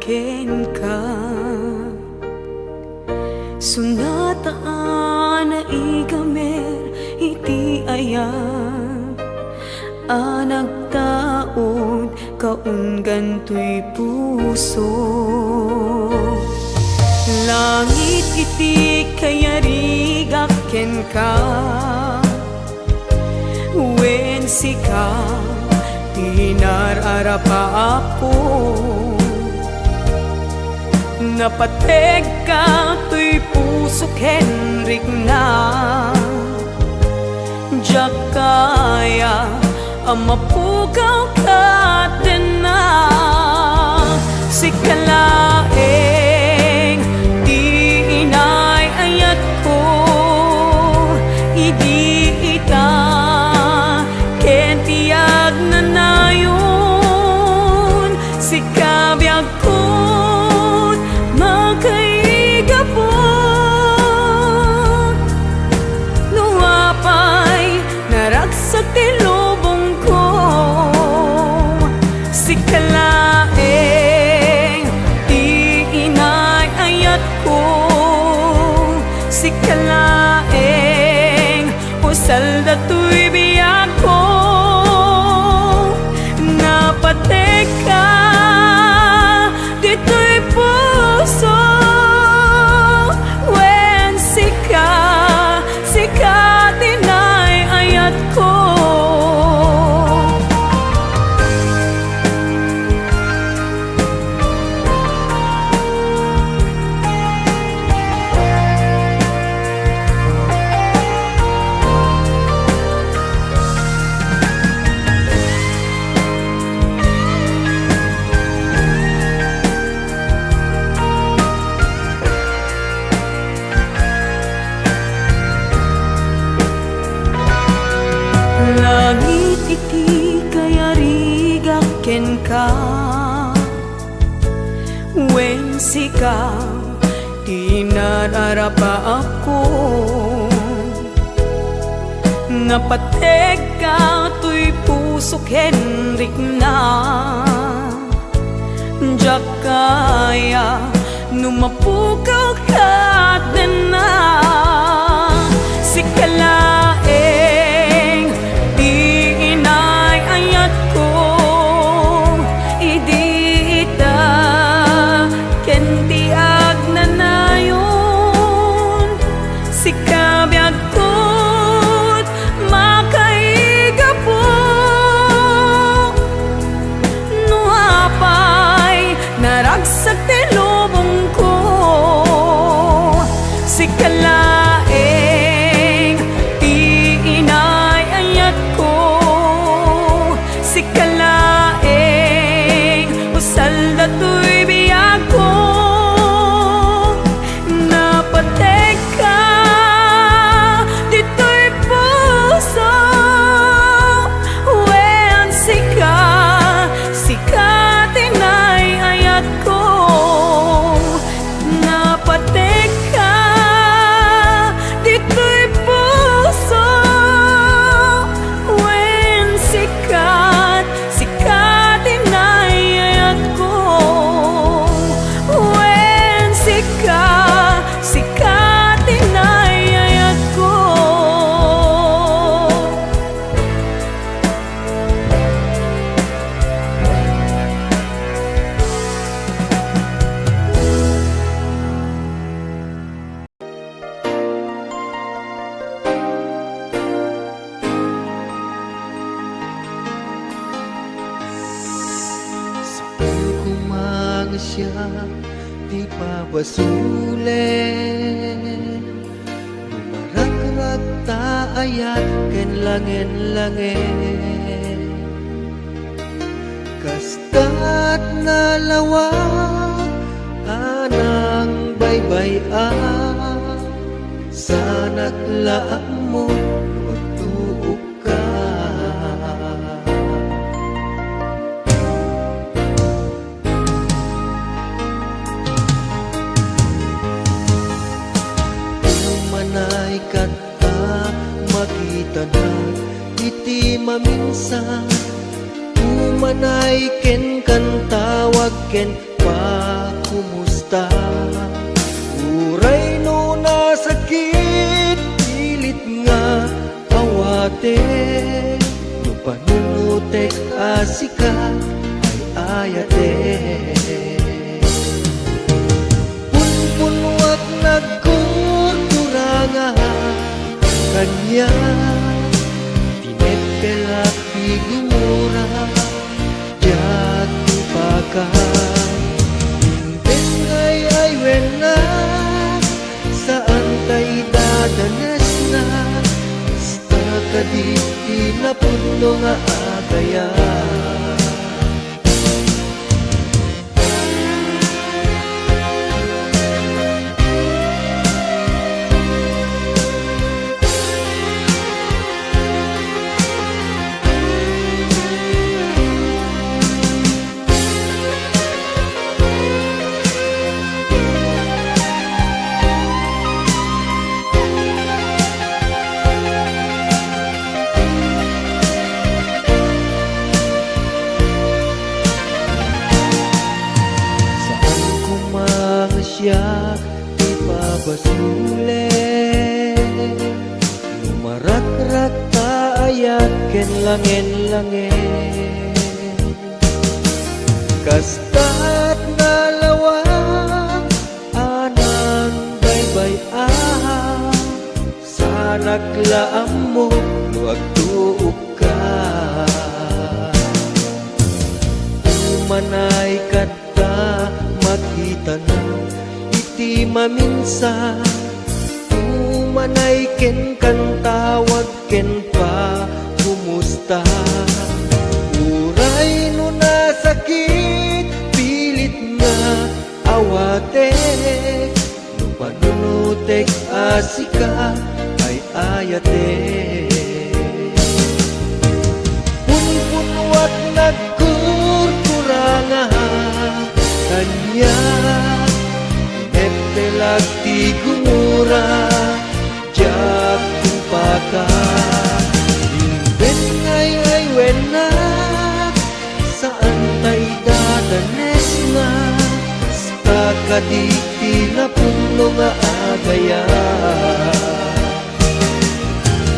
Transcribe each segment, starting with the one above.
ken ka. Sunataan na igamer iti ayat, nagtaod kaunggan to'y puso. Langit iti kayarigak ken ka, wen sika tinararapa ako. Napateg ka to'y puso ken rikna, diyak kaya amapugaw ka din na. Sikalaeng di inay ayat ko, idi ita ken tiyag na nayon. Sikabiyag ko magkaigapon, nuapay naragsak ti lubong ko. Sikalaeng di inay ayat ko, sikalaeng usal dato'y biyak ko. Napatek ka dito'y puso, wen sika tinay ayat ko. Langit iti kayarigak ken ka, wen sika tinararapa ako. Napateg ka to'y puso ken rikna, diyak kaya numapukaw ka din na. Sikalaeng di inay ayat ko, idi ita ken tiyag na nayon. Sikabiyag ko't makaigapon, nuapay naragsak ti lubong ko. Sikalaeng di inay ayat ko, sikalaeng usal dato'y biyak ko. Napateg ka dito'y puso, wen sika tinay ayat ko. Napateg ka dito'y puso, wen sika tinay ayat ko. Wen sika tinay ayat ko. Kumang siya di pabasulen, lumaragrat ta ayat ken langen-langen. Kastat na lawag anang baybay-an, sa naglaang mo magtuog ka. Umanay kanta makita na iti maminsan, umanay ken kantawag ken pa, kumusta? Uray no nasakit, pilit nga awate. No panunutek asika ay ayate. Punpunwat nagkurkuranga kanya, tinetkelak bigumura jati baka. Imbes ngay ay wena, saan tay dadanas na, basta kadi pinapuno nga agaya. Siya ipabasule, lumarak-rak taayat ken langen-langen. Kasta't nalawang anang baybay sa naglaam mo luag tuog ka. Umanay kata makita na iti maminsan, umanay ken kan tawag ken pa, kumusta? Uray no nasakit, pilit nga awate. No panunutek asika ay ayate. Punpunwat nagkurkuranga kanya, telag ti gumura jak kupaka. Imbes ngay ay wena, saan tay dadanes na, basta kadi pinapuno nga agaya.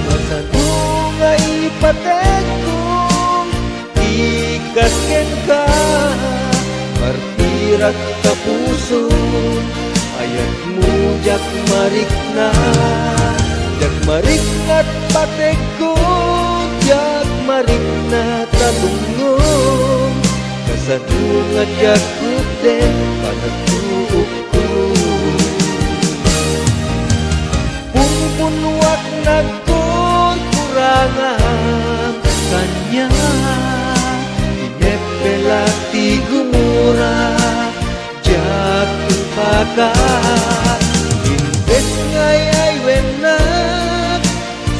Masano nga ipatek kong ikasken ka, martirat ka puso, ayat mo jak marik na, jak marik na't patek ko, jak marik na talungong. Kasadungan jak kuten panagtuok ko. Pumpunwak nagkurkurangan kanya, inepelak ti gumura jak baka. Imbes ngay ay wena,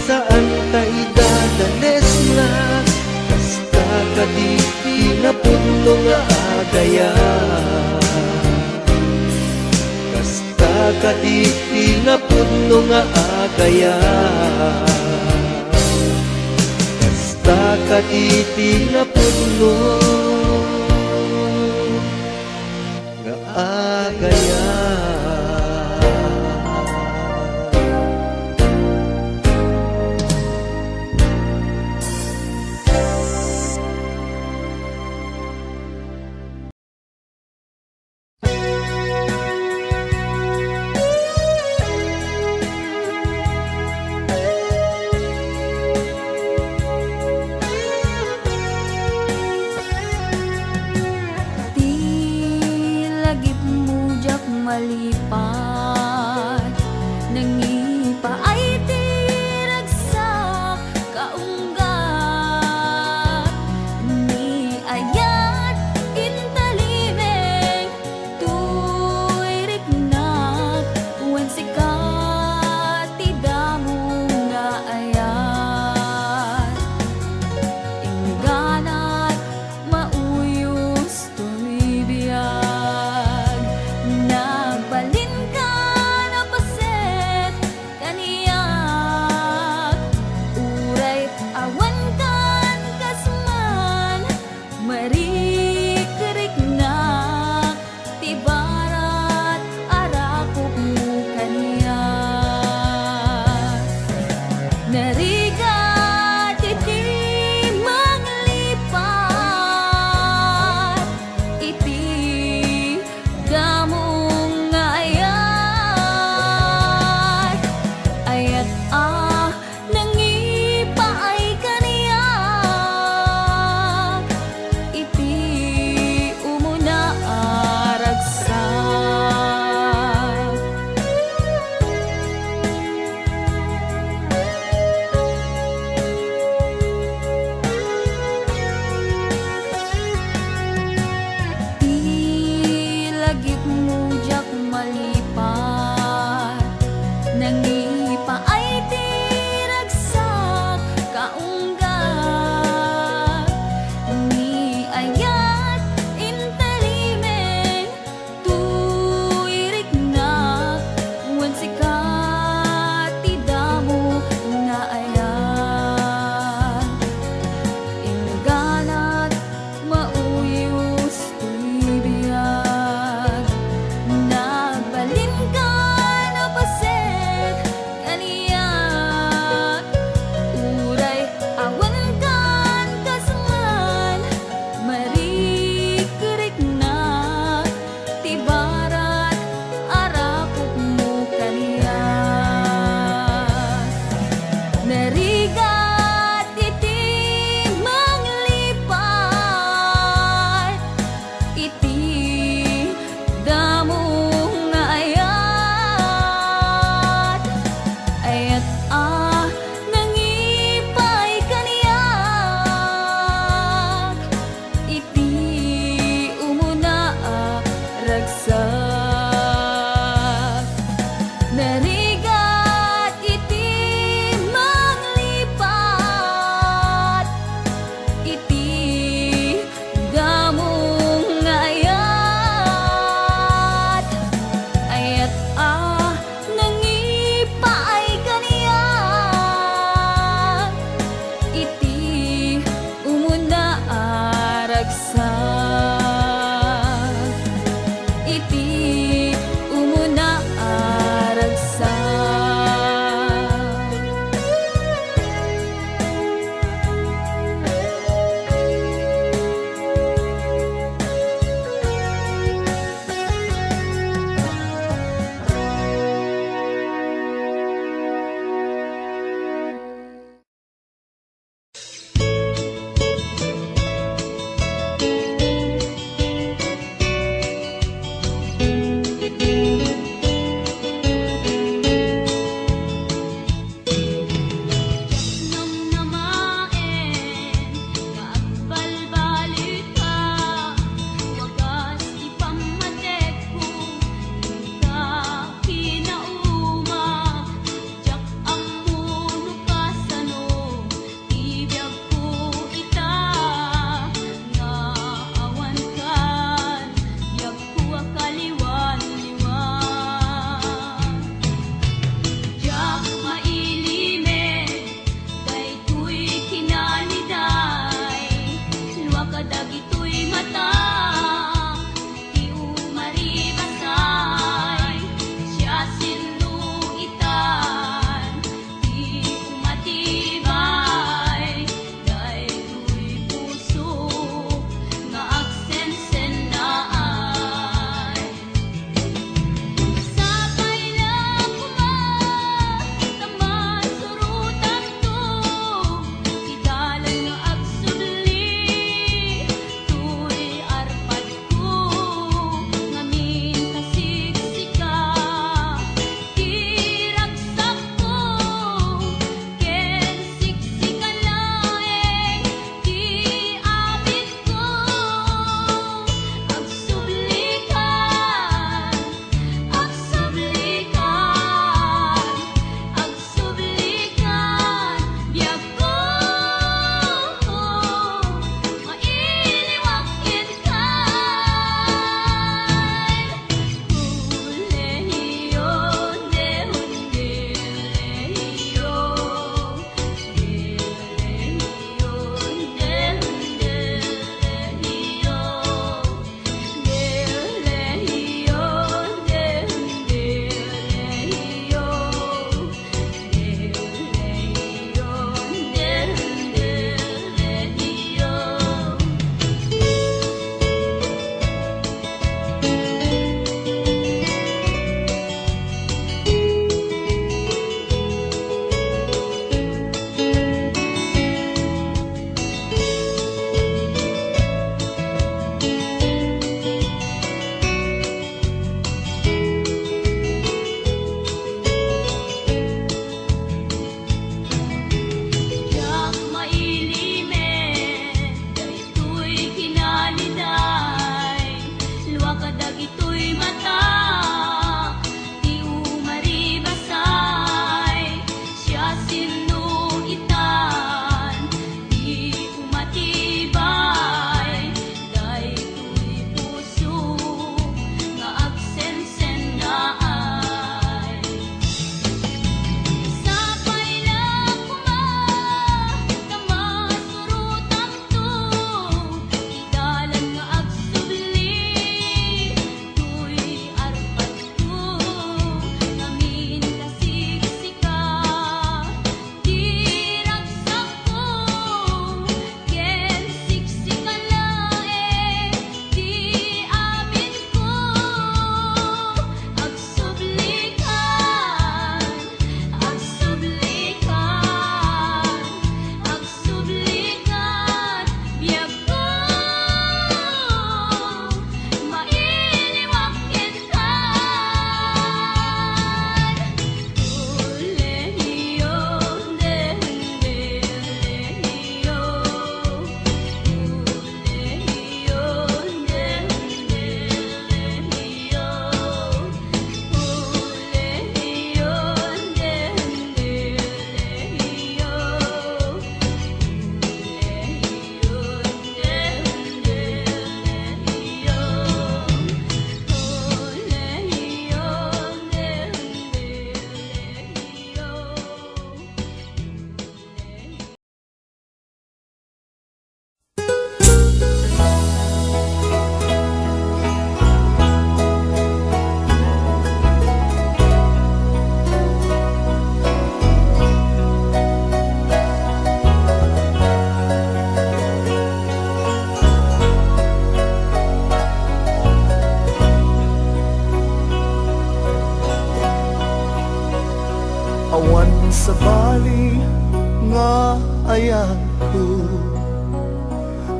saan tay dadanes na, basta kadi pinapuno nga agaya. Basta kadi pinapuno nga agaya. Basta kadi pinapuno nga agaya.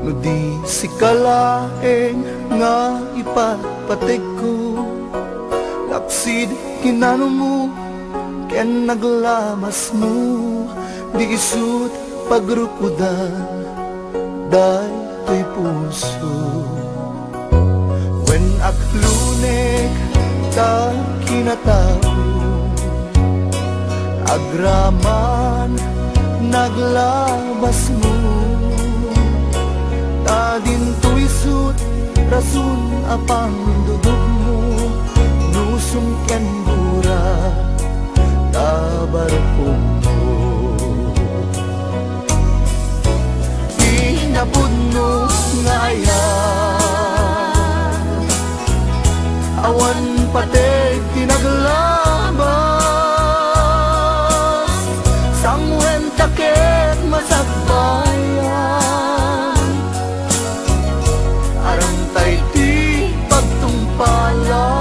No di si kalaeng nga ipatpatik ko, laksid kinano mo ken naglamas mo, di isut pagrukudan day to'y puso. When aklunek ta kinatao, agraman naglabas mo, ta din to'y sut rason apang dudog mo, nusong ken bura tabarpong mo. Inapod mo nga ayan, awan patek tinaglabas, sangwen takit masagbayan, arang tay ti pagtungpalan.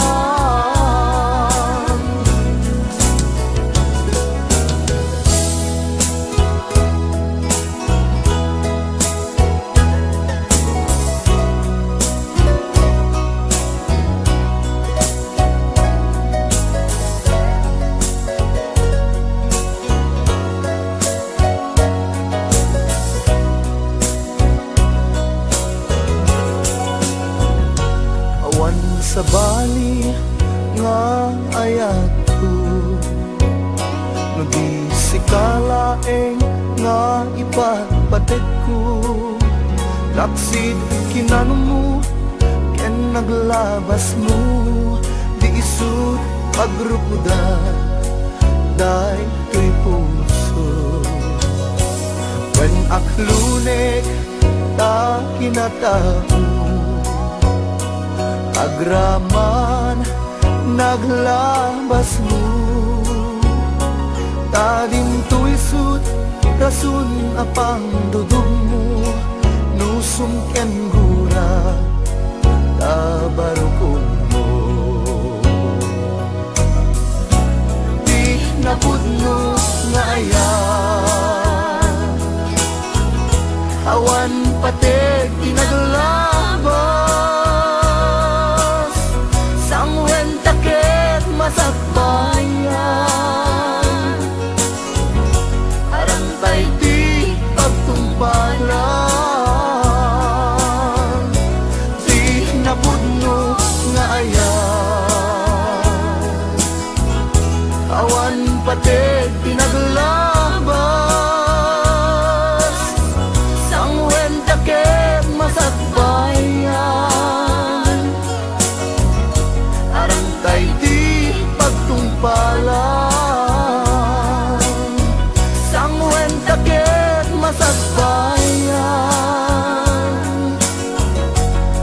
Sa bali nga ayat ko, no di si kalaeng nga ipatpatik ko, laksid kinano mo ken naglabas mo, di isut pagrukudan day to'y puso. When aklunek ta kinatao, agraman naglabas mo, ta din to'y sut rason apang dudog mo, nusong ken gura tabarukong mo. Di napud mo nga ayan, awan patek tinaglabas, sangwen takit masakbayan, arang tay di pagtumbalan. Di napud mo nga ayan, awan patek tinaglabas, sangwen takit masakbayan, arang tay di pagtungpalan, sangwen takit masakbayan,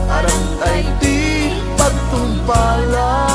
arang tay di pagtungpalan.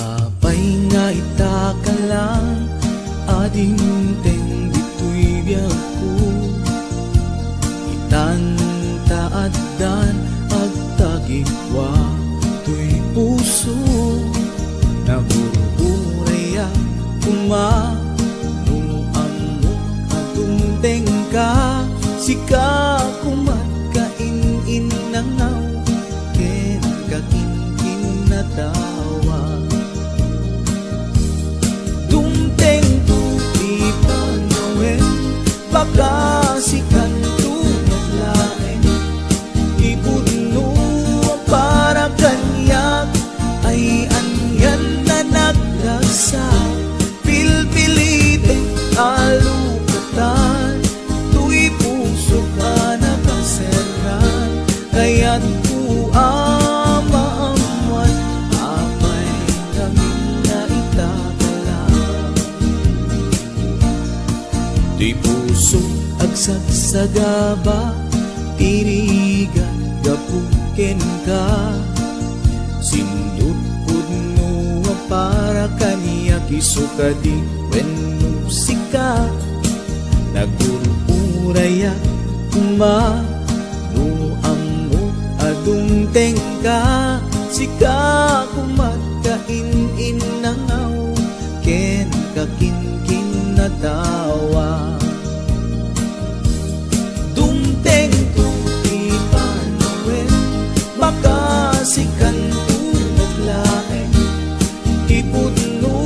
Apay nga itaka lang, ading teng dito'y biyag ko, itan taaddan agtagikwa to'y puso, naburuuraya kumanong amo agumteng ka, sika kumat kain nangaw ken kakin natawa. Dumteng tu di panoen, baka sikan tu naglaeng, ipuno para kanyak ay anyan na nagdagsa, pilpilite alukatan, tu'y puso ka nakaseran, kaya't ku amaamuan puso agsagsagaba tirigan gapuken ka sindut pudno para kaniya kisukadi wenno sika nagururaya kuma no ammo adung tengka sika kumagkain nangaw ken kakinkin na tawa dumteng tu ipanawen makasikan tu naglaeng ipudno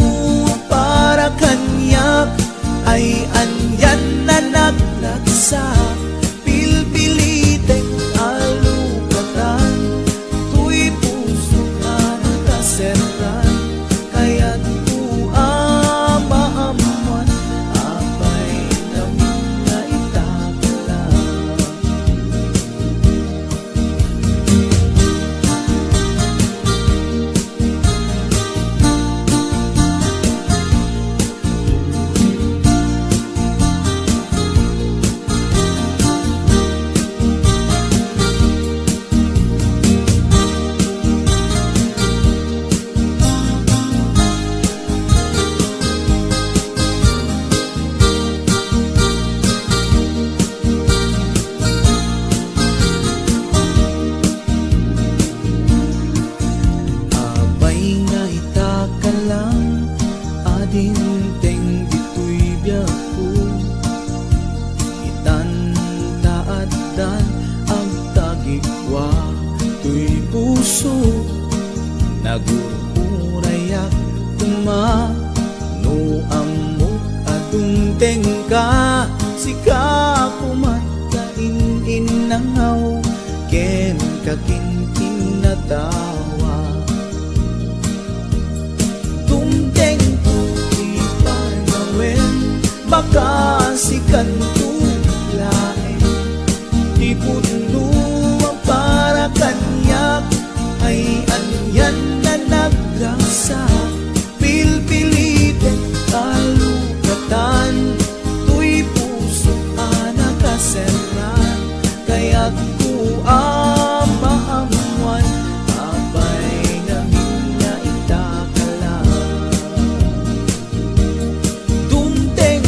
para kanyak ay anyan na naglagsak pilpilitek alukatan tuy puso ka nakasertan kaya't maamuan abay namin na itakalang adinteng dito'y biyaku itantaaddan ang tagikwa to'y puso nagururayak tuma no amok adunteng ka sika kumatainin nangaw ken kakinkin na tawa dumteng makasikan tulain ipudno ang para kanyak ay anyan na naglagsak pilpilitin kalugatan tuy puso nakaserran kaya't maamuan abay namin na itakalang dumteng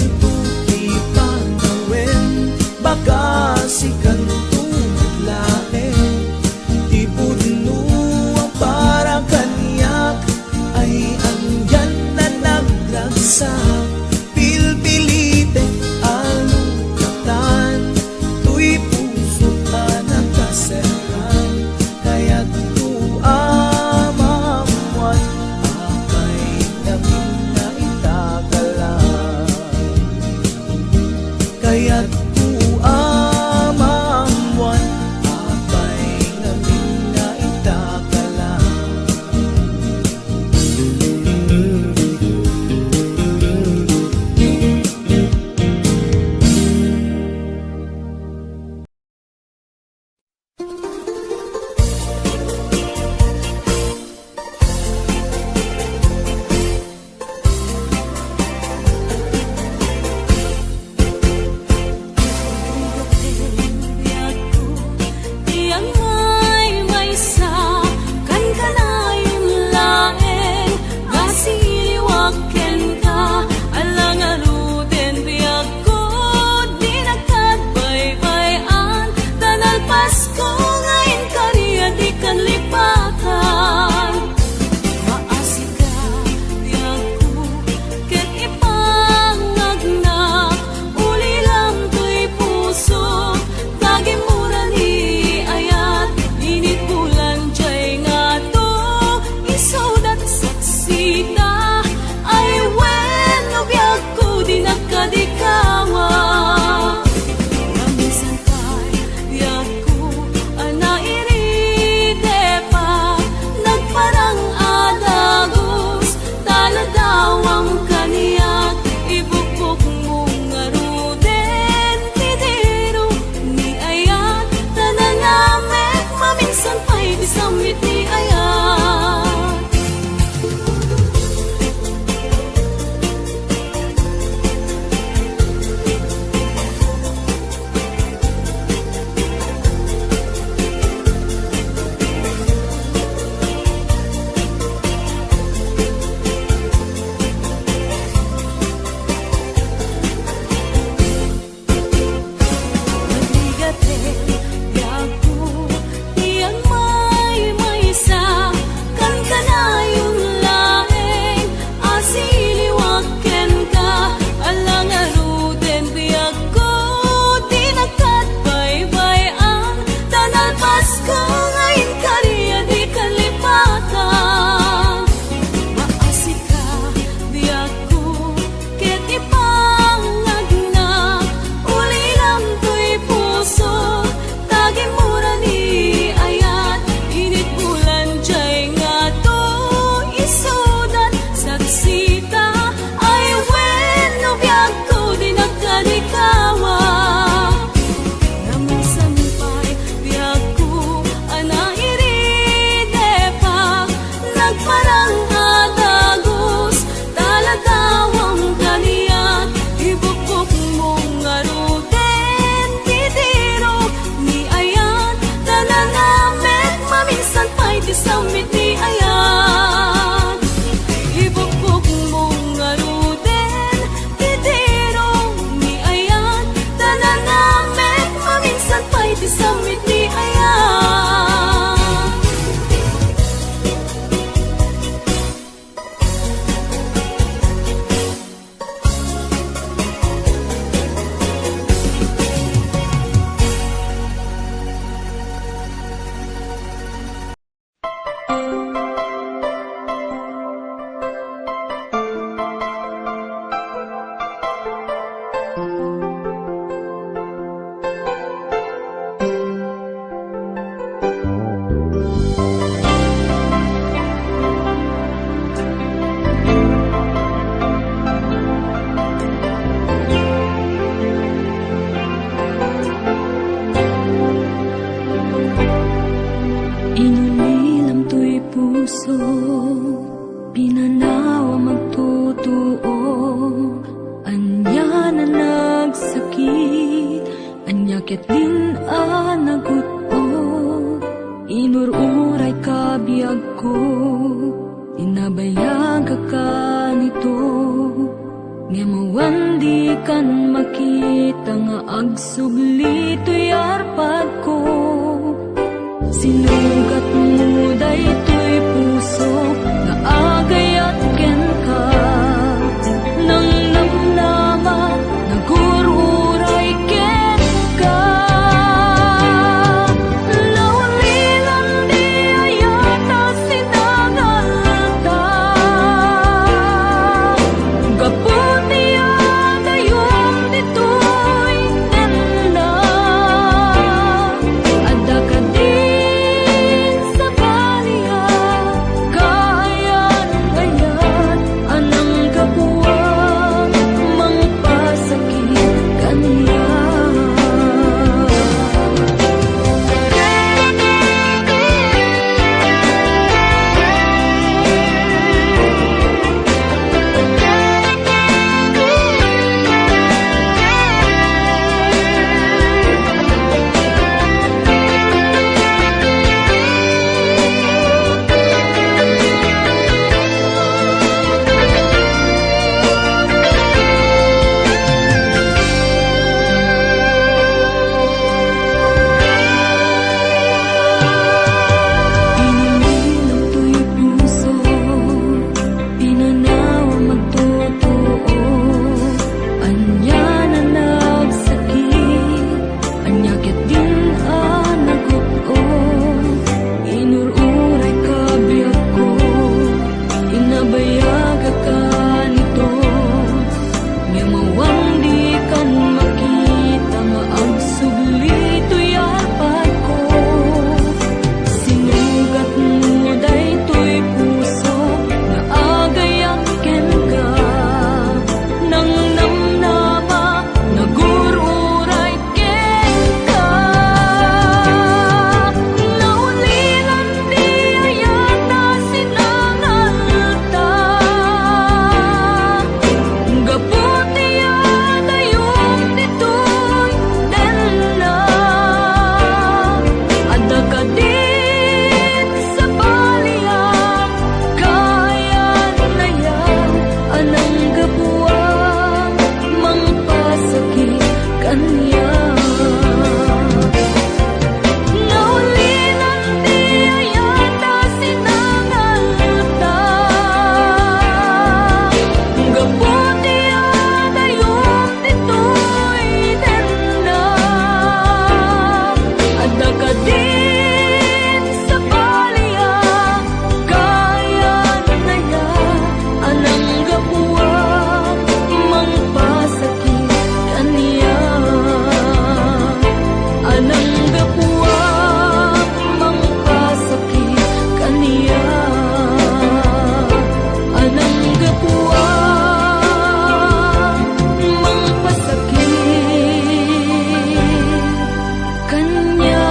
pinanawa magtutuo. Anya na nagsakit, anya ket din naguto. Inururay ka biyag ko, inabayag ka nito. Nga mawandi kan makita nga agsubli to'y arpad ko. Sinugat mo daytoy puso nga agayat ken ka. Nang namnama nagururay ken ka. Laulilan di ayata sinangalta. Gaputi agayom ditoy tenda. Adda ka din sa baliya, kayan-ayan anang kabuwang mangpasakit kaniya. Ininom to'y puso, pinanawa magtotoo. Anya na nagsakit, anya ket din naguto. Inururay ka biyag ko, inabayag ka nito. Nga mawandi kan makita nga agsubli to'y arpad ko. Sinugat mo daytoy puso nga agayat ken ka. Nang namnama nagururay ken ka. Naulilan di ayata sinangalta. Gaputi agayom ditoy tenda. Adda ka din sa baliya, kayan-ayan anang gabuwang mangpasakit kaniya. Naulilan di ayata sinangalta. Gaputi agayom ditoy tenda. Adda ka din sa baliya, kayan-ayan anang gabuwang mangpasakit kaniya. Anang gabuwang mangpasakit kaniya. Anang gabuwang mangpasakit kaniya.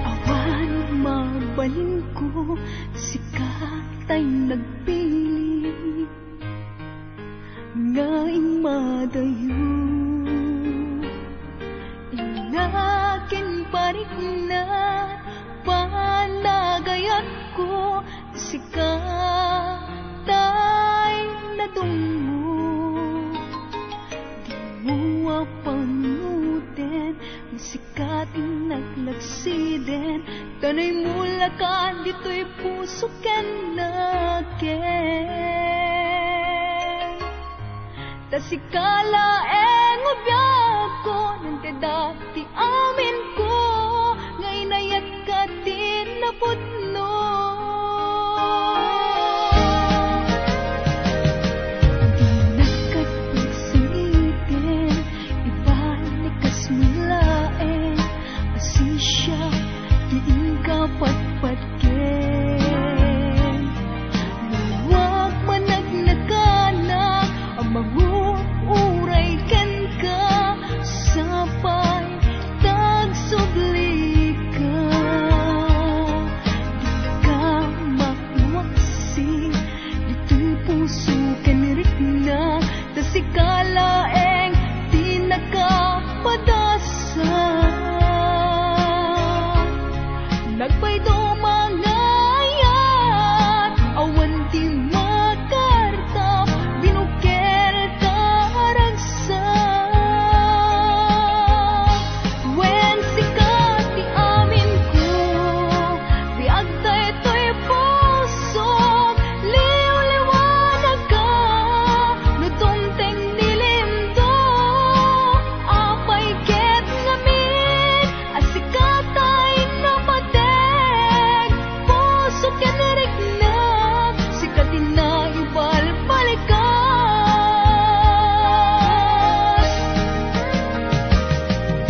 Awan mabalin ko, sikat ay nagpili nga imadayo. Inakin parik na panagayat ko, sikat ay nadungo. Di mo panutin ang sikat ting naglagsiden, tanay mula ka, dito'y puso ken naken. Tasikala ngo biyag ko, nante dati amin ko, ngay nayat ka din napudno. Pagpatken luwag managnaganak ang mag-uuray ken ka sapay tagsubli ka di ka mawaksi dito'y puso ken rikna tasikalaeng di nakapadasa nagpaydo mangayat awan di makartap binuker karagsa wen sikat di amin ko biag daytoy puso liw-liwanag ka nutumteng nilimdo apay ket ngamin asikatay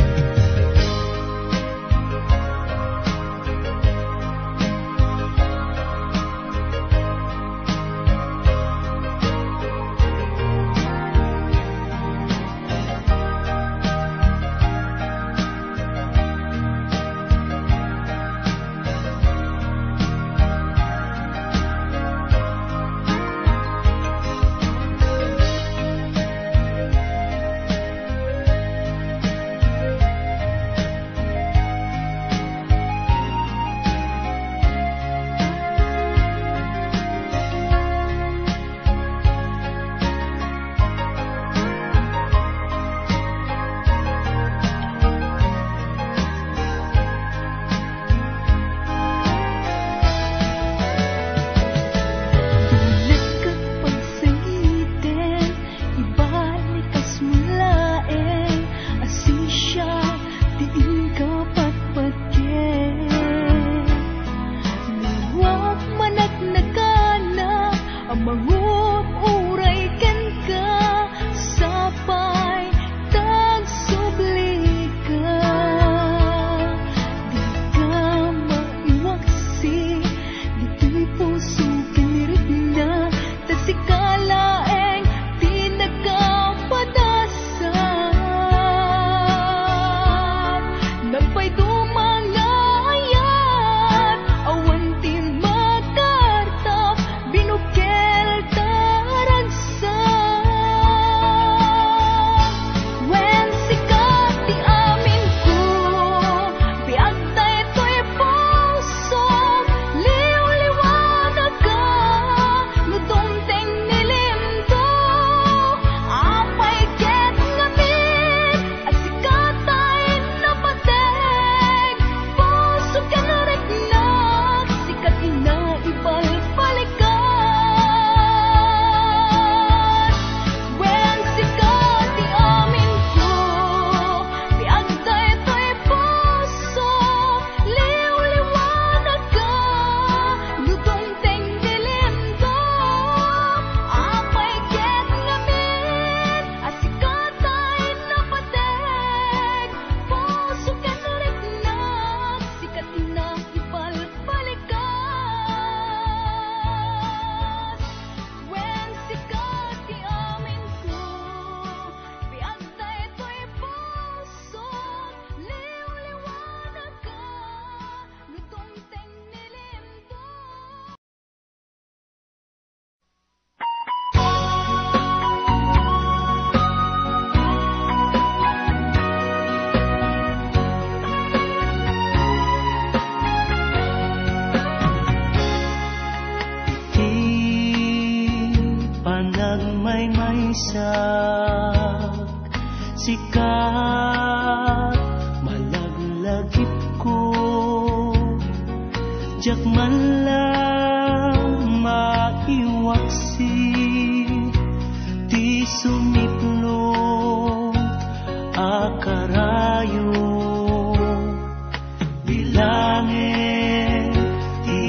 napatay sikat malaglag man lang maiwaksi, ti sumiplot akarayo, bilangin ti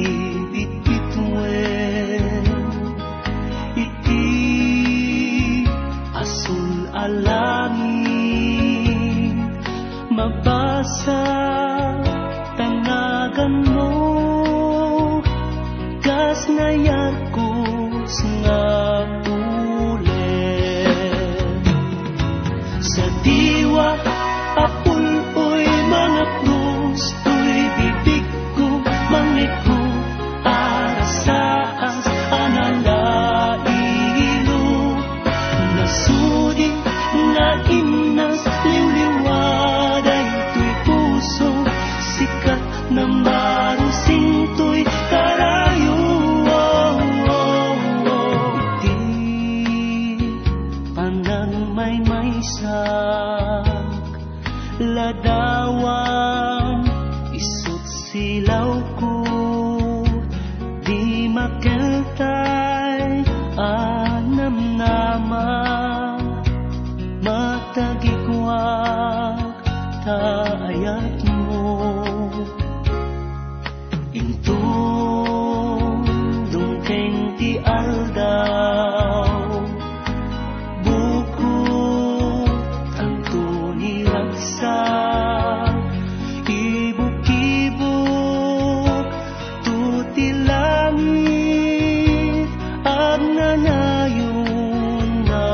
bitbitwen, iti asul alangin, mabasa tanagan mo, gas na yakos nga ulen. Sa diwa apuloy mga krus, tuy bibig ko mangiko, arasaas analailo, nasudi nga inas liwliwaday, tuy puso sikat na marusing tuy karayo. Di panang may sak ladawang isut silaw ko, di makeltay anam-nama, matagigwak taayat mo. Intong dungkeng ti aldaw, buko tanto ni raksa, ibuk-ibuk tuti langit, ag nanayon na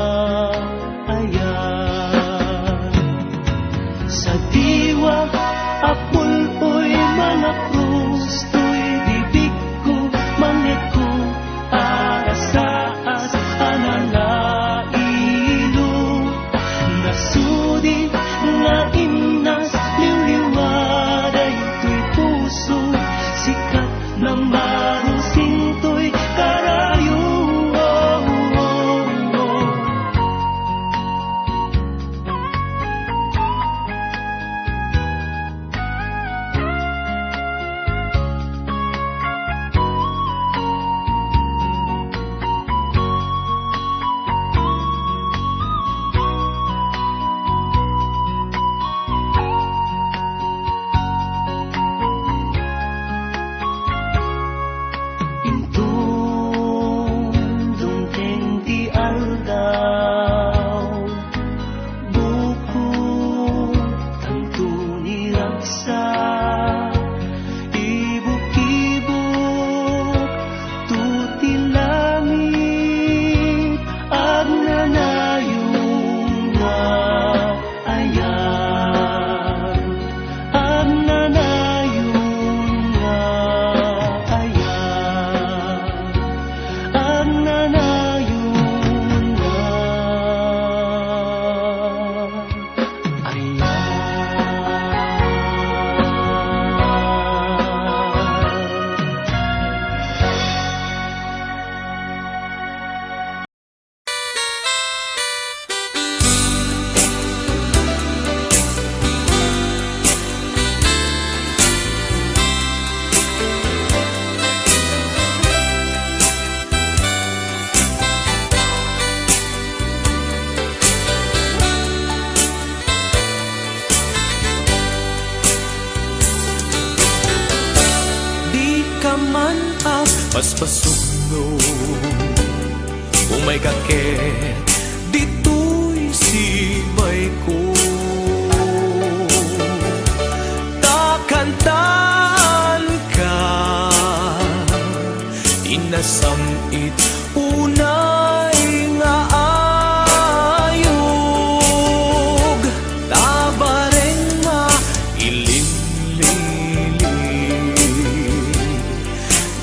ayan. Sa diwa apuloy mga krus, tuy bibig ko mangiko, arasaas analailo, nasudi nga inas liwliwaday, tuy puso sikat na marusing tuy karayo. Intong dungkeng ti aldaw, buko tanto ni raksa, ibuk-ibuk tuti langit, ag nanayon nga ayan, ag nanayon nga ayan, ag nanayon nga ayan. Di ka man paspasugno, umay kaket dito'y sibay ko, takantan ka inasamit unay nga ayog, tabareng mailimlilim,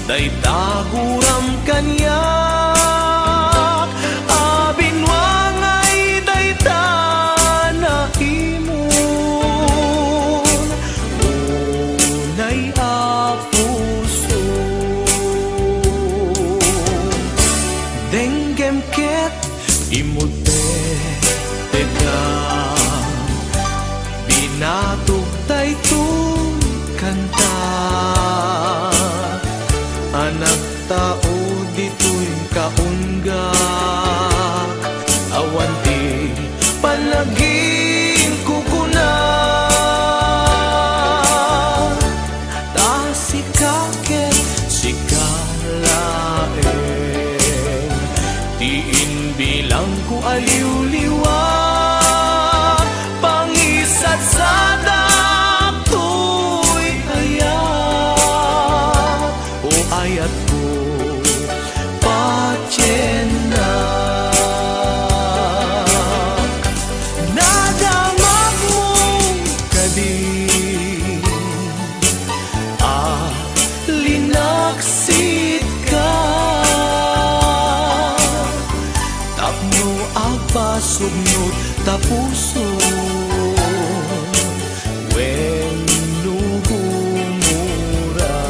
day taguram kanyak, abinwangay day tanahimon, unay apuso, denggem ket imute teka, binatog tay kanta, daod dito'y kaungga, awanti palaging kukuna. Ta sikaket sikalaeng, tiin bilang ko aliw-liwa, pangisat sa dakto'y ayat, o ayat ko patyena. Nadamag mo kadin, linaksit ka, tapno agpasugnod tapuso, when humura.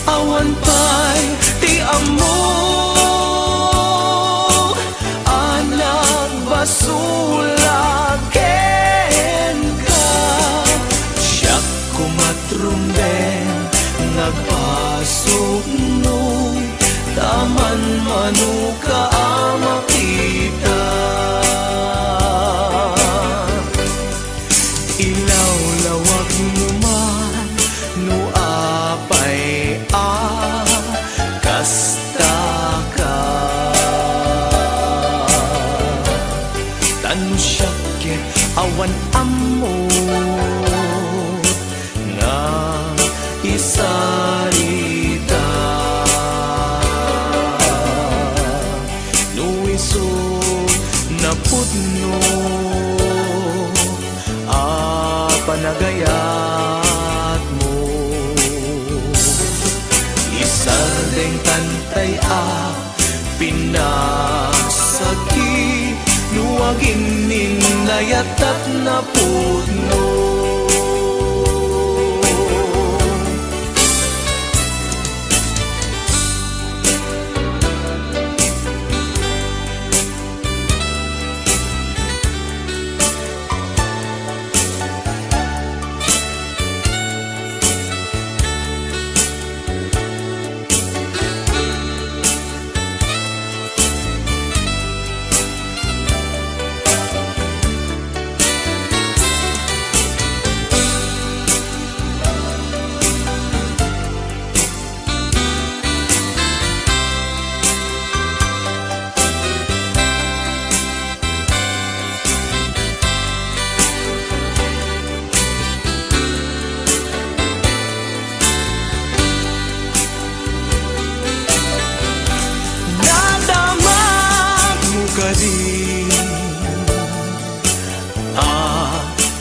Awan pa'y ti amo, anak basulaken ka, siyak kumatrumbeng nagpasugno, taman manuka makita. Ilaw-lawag mo man no apay kasta ka, tanu syakit awan amo nga isarita. Nuiso na putno panagayat mo, isardeng tantay pinasaki, nuwagin ninayat na putno.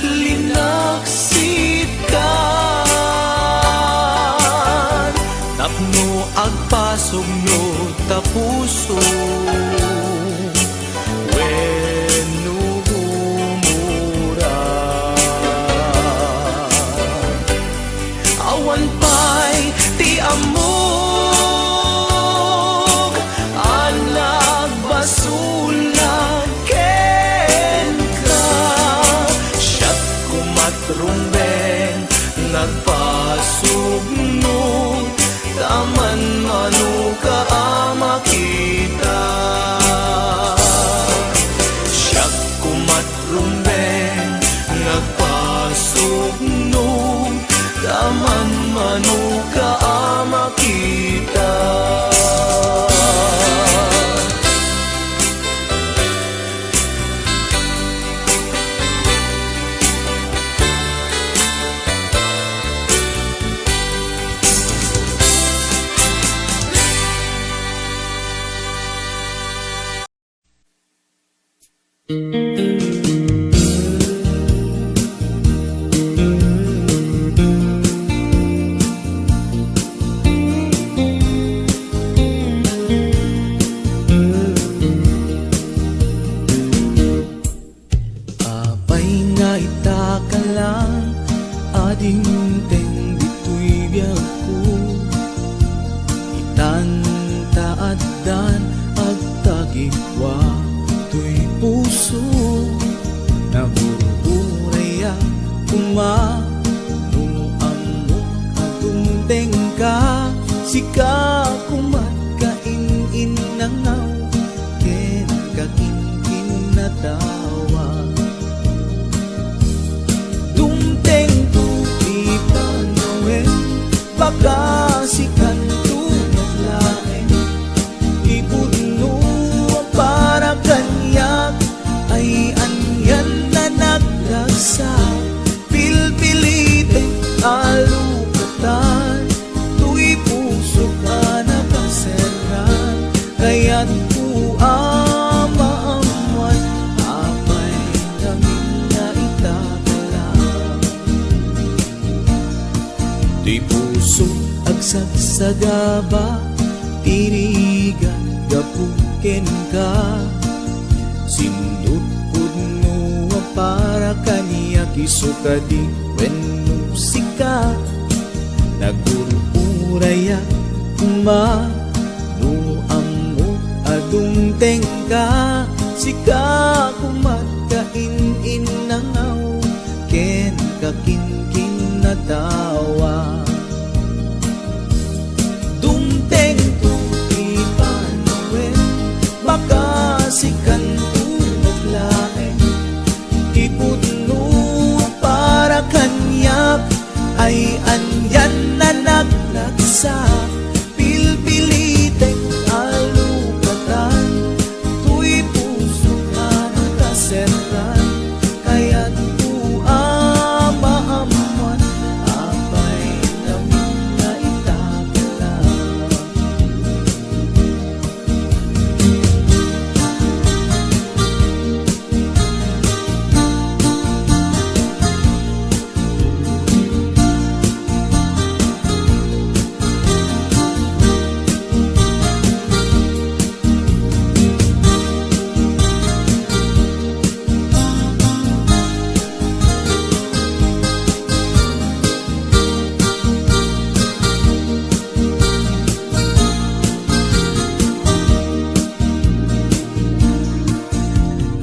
Linaksit ka, tapno agpasugno tapuso, when humura. Awan pa'y ti amog, anak basulaken ka, siyak kumatrumbeng nagpasugno, taman manuka makita. Siyak kumatrumbeng nagpasugno, taman manuka makita. Apay nga itakalang ading teng dito'y biyag ko, itantaadan agtagikwa to'y puso, nagururaya kuma nung amok ang tumde sika kumat kain-in nangaw ken kakin-kin na tawa dumteng tu ipanawen baka sikan tu naglaen ipudno para kanyak ay anyan na nagdagsa pilpilite alukatan tuy puso ka nakaseran kaya't ku amaamuan apay namin na itatala tuy puso agsagsagaba tirigan gapuken ka sindut pudno para kaniya kisukadi wenno sika nagururaya ma no ammo adung tengka sika kumat kain-in nangaw ken kakin-kin na tawa dumteng tu ipanawen baka sikan tu naglaen ipudno para kanyak ay anyan na naglagsa pilpilitek alukatan tuy puso ka nakaseran kaya't ku amaamuan apay namin na itatala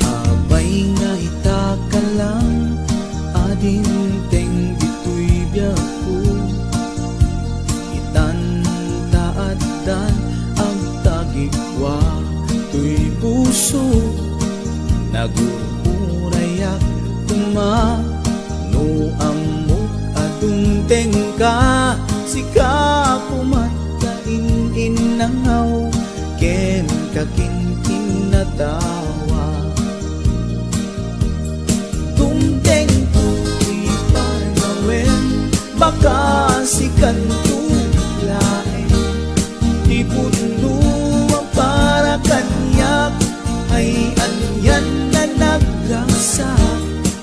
abay nga itakalang adinteng dito'y biyaku itantaaddan ang tagikwa tuy puso nagururayak kuma no ammo adung tengka sika kumat kain-in nangaw ken kakin-kin na tawa dumteng tu ipanawen baka sikan tu laen ipudno para kanyak ay anyan na naglasa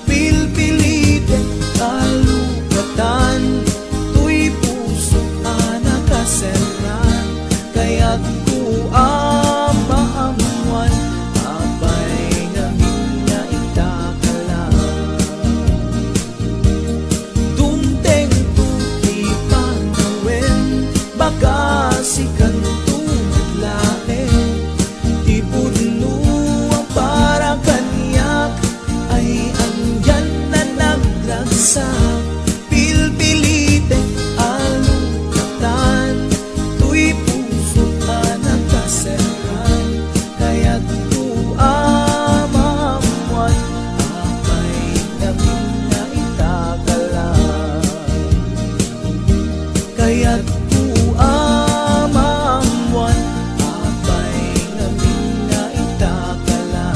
pilpilite alukatan tuy puso ka nakaseran kaya't ku amaamuan apay namin na itakala dumteng tu ipanawen baka sikan tu naglaen ipudno para kanyak ay anyan na naglagsa pilpilite alukatan tuy puso ka nakaseran kaya't ku amaamuan apay namin na itakala kaya't ku amaamuan apay namin na itakala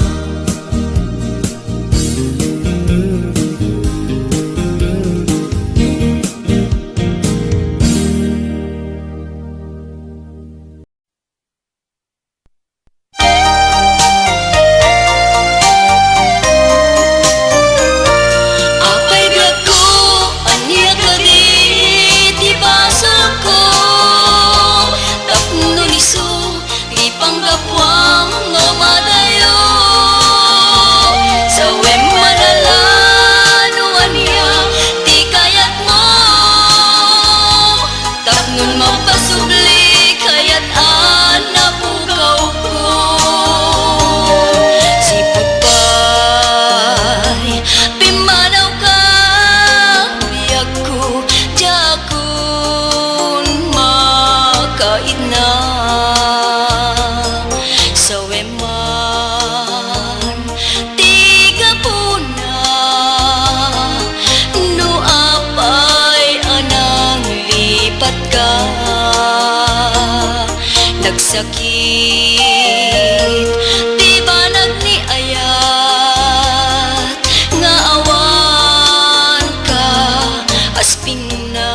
Apay biag ko, anya ka di, di basa ko. Tapno niso, di panggapwang nga madayo. Sa wem manalano anya, di kayat mo. Tapnon mapasubli, kayat anapukaw ko. Sipot pa'y pimanaw ka, biyag ko, jakun maka ka nagsakit, di ba nagniayat nga awan ka asping na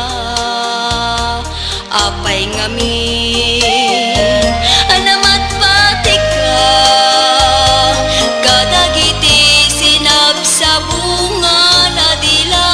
apay ngamin anamat pati ka kadagiti sinab sa bunga na dilat.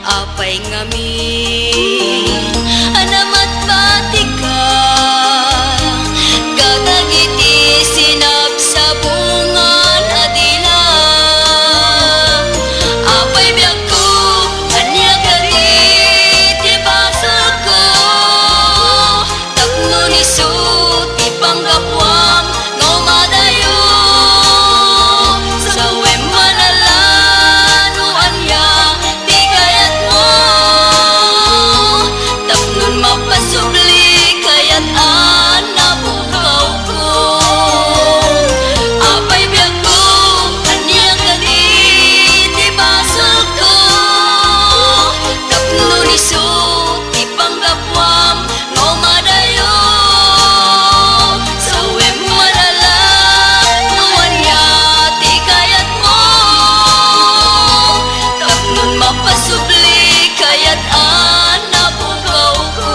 Apay ngamin anamat pati ka kadagiti sinab sa bunga na dilat. Apay biag ko anya kaditi basag ko tapno ni sut ipanggapwam no madayo sa wemanalano anya mapasubli kayat nabukaw ko. Apay biag ko anya kaditi basag ko tapno ni sut ipanggapwam no madayo sa wemanalano anya ti kayat mo tapno mapasubli kayat nabukaw ko.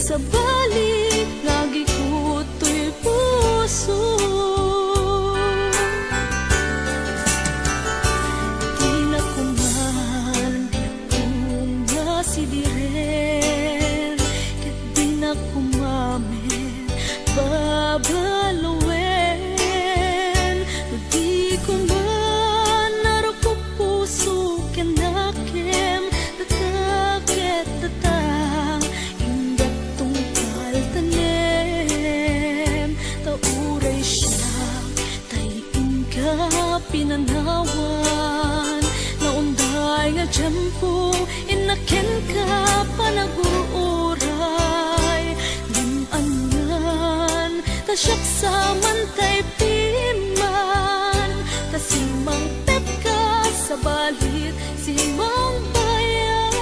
Sa balik, lagi ko to'y puso. Di na kuman, di akong nasidiren, kat di na kumamen, babaluwen. No di kuman, narapok puso, kanakem, tataket, tatang, pinanawan na unday nga tiyempo inaken ka panagururay limangan tasyak sa mantay piman tasimang tep ka sa balit simang bayan.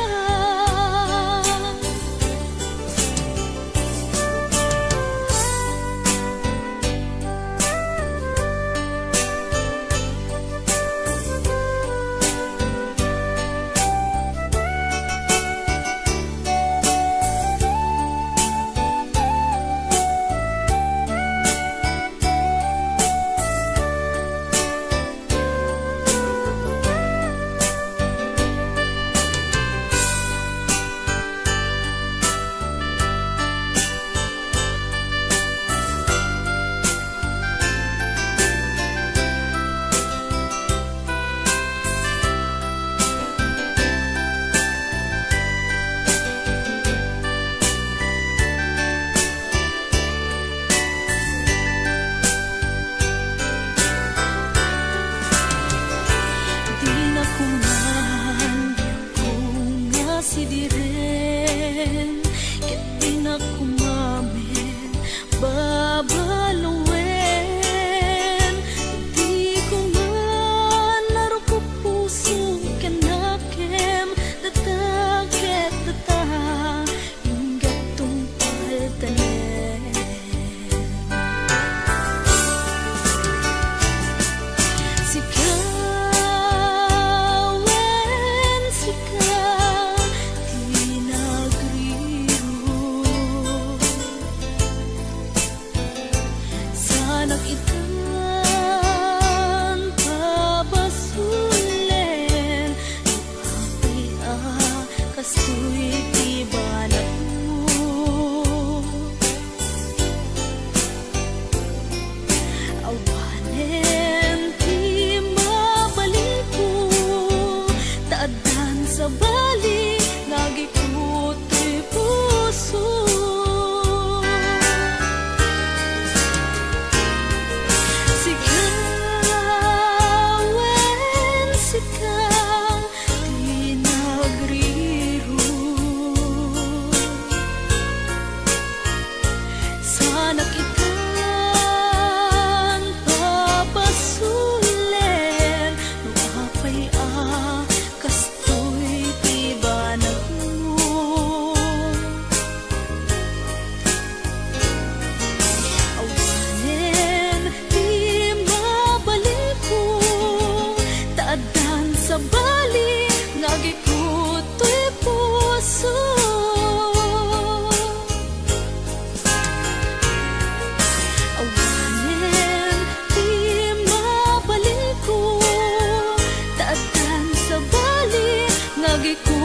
kastoy tibanak mo. Awanen ti mabalik ko, taadan sa bali nagikot ti puso. Sigawen sikang di nagriro, sana kitang papasulen, no apay kastoy tibanak mo. Awanen di mabalik ko, taadan sa bali nagikot to'y puso. Awanen di mabalik ko, taadan sa bali nagikot